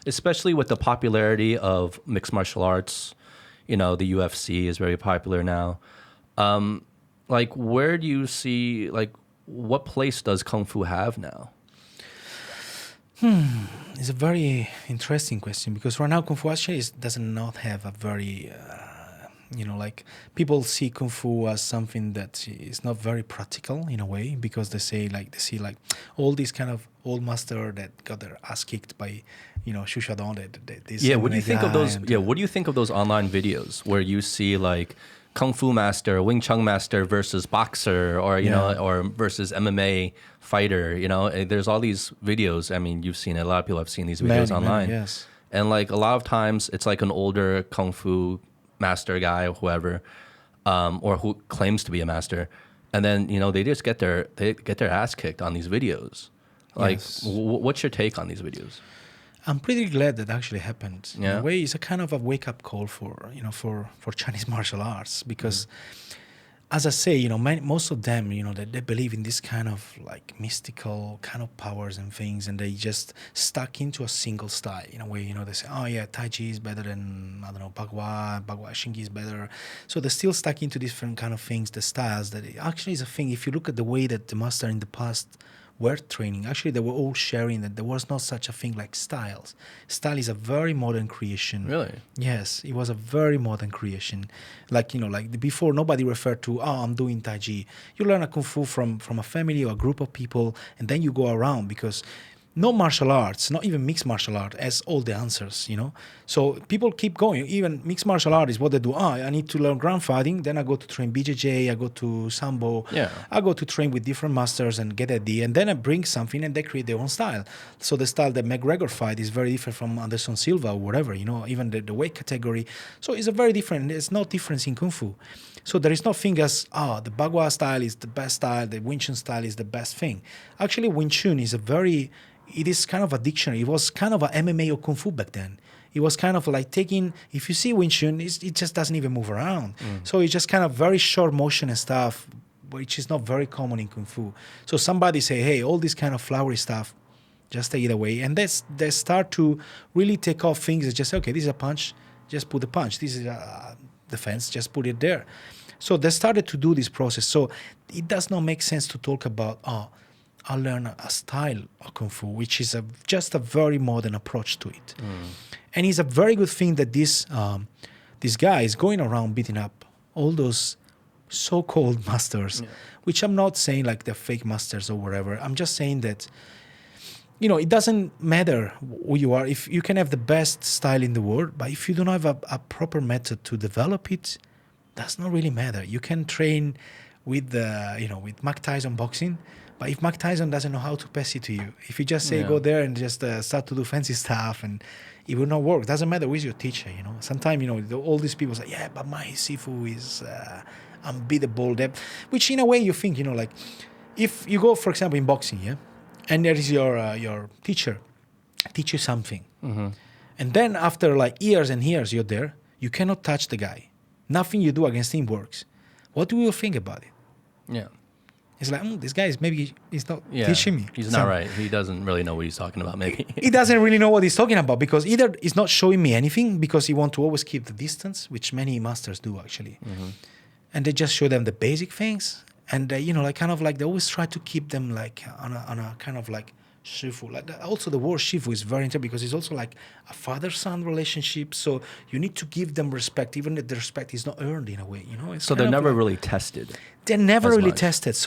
especially with the popularity of mixed martial arts. The UFC is very popular now. Like, where do you see, like, what place does Kung Fu have now? It's a very interesting question because right now Kung Fu actually does not have a very, like people see Kung Fu as something that is not very practical in a way because they see like all these kind of old master that got their ass kicked by, Xiaodong. Yeah, what do you think of those? Yeah, what do you think of those online videos where you see like Kung Fu master, Wing Chun master versus boxer, or or versus MMA fighter? There's all these videos. I mean, you've seen it. A lot of people have seen these videos online. Yes. And like a lot of times, it's like an older Kung Fu master guy or whoever, or who claims to be a master, and then they just get their ass kicked on these videos. Like, Yes. What's your take on these videos? I'm pretty glad that actually happened. In Yeah. a way, it's a kind of a wake-up call for Chinese martial arts because, as I say, most of them, they believe in this kind of like mystical kind of powers and things, and they just stuck into a single style. In a way, they say, oh yeah, Tai Chi is better than, I don't know, Bagua Shingi is better. So they're still stuck into different kind of things, the styles. That it actually is a thing. If you look at the way that the master in the past were training, actually they were all sharing that there was not such a thing like styles. Style is a very modern creation. Really? Yes, it was a very modern creation. Like, like before, nobody referred to, I'm doing Tai Chi. You learn a Kung Fu from a family or a group of people, and then you go around because no martial arts, not even mixed martial art, has all the answers, So people keep going. Even mixed martial art is what they do. I need to learn ground fighting. Then I go to train BJJ. I go to Sambo. Yeah. I go to train with different masters and get idea. And then I bring something and they create their own style. So the style that McGregor fight is very different from Anderson Silva or whatever, even the weight category. So it's a very different. There's no difference in Kung Fu. So there is no thing as, the Bagua style is the best style. The Wing Chun style is the best thing. Actually, Wing Chun is it is kind of a dictionary. It was kind of a MMA or Kung Fu back then. It was kind of like taking, if you see Wing Chun, it just doesn't even move around. So it's just kind of very short motion and stuff, which is not very common in Kung Fu. So somebody say, hey, all this kind of flowery stuff, just take it away. And they start to really take off things and just say, okay, this is a punch, just put the punch. This is a defense, just put it there. So they started to do this process. So it does not make sense to talk about, I learn a style of Kung Fu, which is just a very modern approach to it. And it's a very good thing that this guy is going around beating up all those so-called masters, which I'm not saying like they're fake masters or whatever. I'm just saying that, it doesn't matter who you are. If you can have the best style in the world, but if you don't have a proper method to develop it, does not really matter. You can train with with Mike Tyson boxing, but if Mike Tyson doesn't know how to pass it to you, if you just say go there and just start to do fancy stuff, and it will not work. Doesn't matter who's your teacher. Sometimes all these people say, yeah, but my sifu is unbeatable. Which in a way you think like if you go, for example, in boxing, and there is your teacher teach you something, and then after like years and years you're there, you cannot touch the guy. Nothing you do against him works. What do you think about it? Yeah. It's like, this guy he's not teaching me. He's not right. He doesn't really know what he's talking about, maybe. He doesn't really know what he's talking about because either he's not showing me anything because he wants to always keep the distance, which many masters do actually. And they just show them the basic things. And they, like kind of like they always try to keep them like on a kind of like shifu. Like also the word shifu is very interesting because it's also like a father-son relationship. So you need to give them respect, even if the respect is not earned in a way. So they're never really tested. They're never really much. tested.